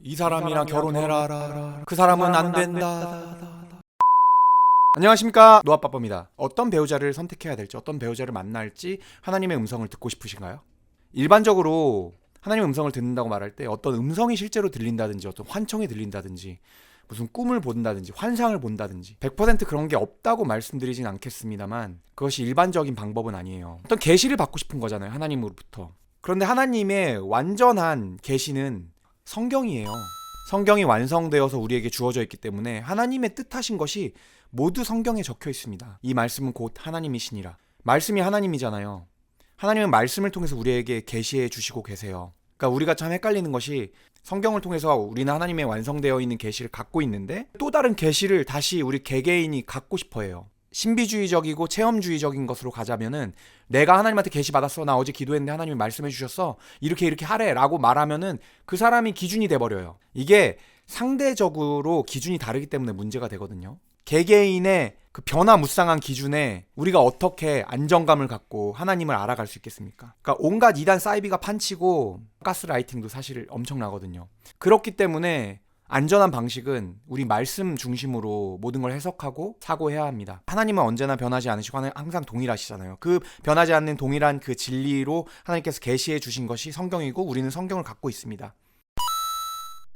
이 사람이랑 결혼해라. 그 사람은 안 된다. 안녕하십니까, 노아빠빠입니다. 어떤 배우자를 선택해야 될지, 어떤 배우자를 만날지 하나님의 음성을 듣고 싶으신가요? 일반적으로 하나님의 음성을 듣는다고 말할 때 어떤 음성이 실제로 들린다든지, 어떤 환청이 들린다든지, 무슨 꿈을 본다든지, 환상을 본다든지 100% 그런 게 없다고 말씀드리진 않겠습니다만, 그것이 일반적인 방법은 아니에요. 어떤 계시를 받고 싶은 거잖아요, 하나님으로부터. 그런데 하나님의 완전한 계시는 성경이에요. 성경이 완성되어서 우리에게 주어져 있기 때문에 하나님의 뜻하신 것이 모두 성경에 적혀 있습니다. 이 말씀은 곧 하나님이시니라. 말씀이 하나님이잖아요. 하나님은 말씀을 통해서 우리에게 계시해 주시고 계세요. 그러니까 우리가 참 헷갈리는 것이, 성경을 통해서 우리는 하나님의 완성되어 있는 계시를 갖고 있는데 또 다른 계시를 다시 우리 개개인이 갖고 싶어 해요. 신비주의적이고 체험주의적인 것으로 가자면은, 내가 하나님한테 계시 받았어, 나 어제 기도했는데 하나님이 말씀해 주셨어, 이렇게 하래 라고 말하면은 그 사람이 기준이 돼버려요. 이게 상대적으로 기준이 다르기 때문에 문제가 되거든요. 개개인의 그 변화무쌍한 기준에 우리가 어떻게 안정감을 갖고 하나님을 알아갈 수 있겠습니까? 그러니까 온갖 이단 사이비가 판치고 가스라이팅도 사실 엄청나거든요. 그렇기 때문에 안전한 방식은 우리 말씀 중심으로 모든 걸 해석하고 사고해야 합니다. 하나님은 언제나 변하지 않으시고 항상 동일하시잖아요. 그 변하지 않는 동일한 그 진리로 하나님께서 계시해 주신 것이 성경이고, 우리는 성경을 갖고 있습니다.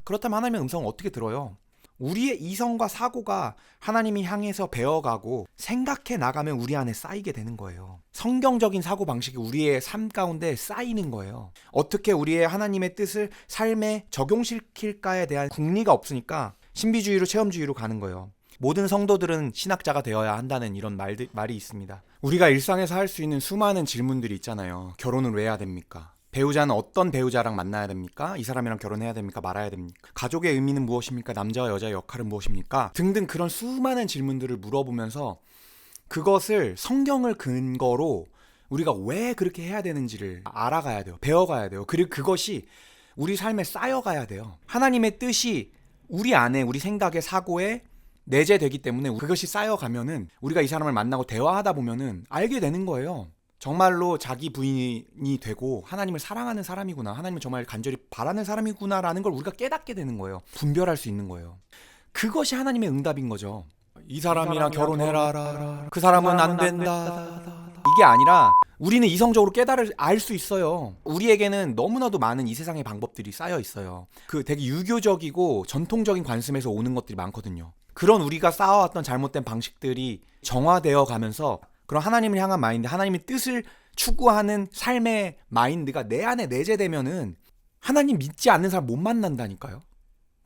그렇다면 하나님의 음성을 어떻게 들어요? 우리의 이성과 사고가 하나님이 향해서 배워가고 생각해 나가면 우리 안에 쌓이게 되는 거예요. 성경적인 사고방식이 우리의 삶 가운데 쌓이는 거예요. 어떻게 우리의 하나님의 뜻을 삶에 적용시킬까에 대한 궁리가 없으니까 신비주의로 체험주의로 가는 거예요. 모든 성도들은 신학자가 되어야 한다는 이런 말이 있습니다. 우리가 일상에서 할 수 있는 수많은 질문들이 있잖아요. 결혼을 왜 해야 됩니까? 배우자는 어떤 배우자랑 만나야 됩니까? 이 사람이랑 결혼해야 됩니까? 말아야 됩니까? 가족의 의미는 무엇입니까? 남자와 여자의 역할은 무엇입니까? 등등 그런 수많은 질문들을 물어보면서 그것을 성경을 근거로 우리가 왜 그렇게 해야 되는지를 알아가야 돼요. 배워가야 돼요. 그리고 그것이 우리 삶에 쌓여가야 돼요. 하나님의 뜻이 우리 안에, 우리 생각에, 사고에 내재되기 때문에 그것이 쌓여가면은 우리가 이 사람을 만나고 대화하다 보면은 알게 되는 거예요. 정말로 자기 부인이 되고 하나님을 사랑하는 사람이구나, 하나님을 정말 간절히 바라는 사람이구나라는 걸 우리가 깨닫게 되는 거예요. 분별할 수 있는 거예요. 그것이 하나님의 응답인 거죠. 이 사람이랑 결혼해라. 그 사람은 안 된다. 이게 아니라 우리는 이성적으로 알 수 있어요. 우리에게는 너무나도 많은 이 세상의 방법들이 쌓여 있어요. 그 되게 유교적이고 전통적인 관습에서 오는 것들이 많거든요. 그런 우리가 쌓아왔던 잘못된 방식들이 정화되어 가면서 그런 하나님을 향한 마인드, 하나님의 뜻을 추구하는 삶의 마인드가 내 안에 내재되면은 하나님 믿지 않는 사람 못 만난다니까요.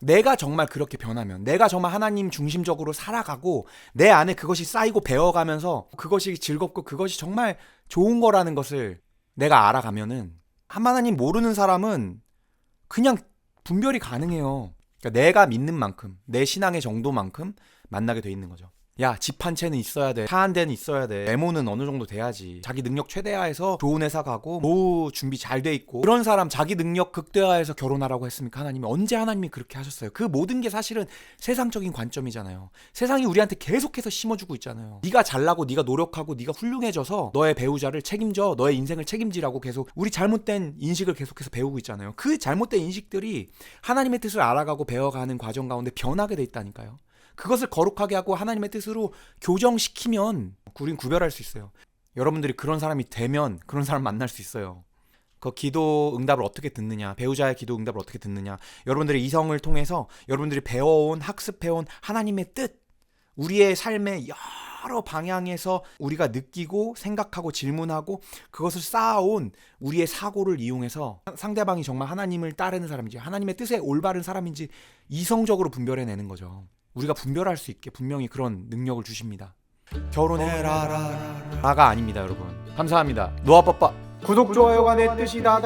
내가 정말 그렇게 변하면, 내가 정말 하나님 중심적으로 살아가고 내 안에 그것이 쌓이고 배워가면서 그것이 즐겁고 그것이 정말 좋은 거라는 것을 내가 알아가면은, 하나님 모르는 사람은 그냥 분별이 가능해요. 그러니까 내가 믿는 만큼, 내 신앙의 정도만큼 만나게 돼 있는 거죠. 야, 집 한 채는 있어야 돼. 차 한 대는 있어야 돼. 메모는 어느 정도 돼야지. 자기 능력 최대화해서 좋은 회사 가고 노후 준비 잘 돼 있고, 그런 사람 자기 능력 극대화해서 결혼하라고 했습니까? 하나님이 언제 하나님이 그렇게 하셨어요? 그 모든 게 사실은 세상적인 관점이잖아요. 세상이 우리한테 계속해서 심어주고 있잖아요. 네가 잘나고 네가 노력하고 네가 훌륭해져서 너의 배우자를 책임져, 너의 인생을 책임지라고 계속 우리 잘못된 인식을 계속해서 배우고 있잖아요. 그 잘못된 인식들이 하나님의 뜻을 알아가고 배워가는 과정 가운데 변하게 돼 있다니까요. 그것을 거룩하게 하고 하나님의 뜻으로 교정시키면 우린 구별할 수 있어요. 여러분들이 그런 사람이 되면 그런 사람 만날 수 있어요. 그 기도 응답을 어떻게 듣느냐, 배우자의 기도 응답을 어떻게 듣느냐, 여러분들의 이성을 통해서 여러분들이 배워온, 학습해온 하나님의 뜻, 우리의 삶의 여러 방향에서 우리가 느끼고 생각하고 질문하고 그것을 쌓아온 우리의 사고를 이용해서 상대방이 정말 하나님을 따르는 사람인지, 하나님의 뜻에 올바른 사람인지 이성적으로 분별해내는 거죠. 우리가 분별할 수 있게 분명히 그런 능력을 주십니다. 결혼해라 라가 아닙니다, 여러분. 감사합니다. 노아빠빠 구독, 좋아요가 내 뜻이다.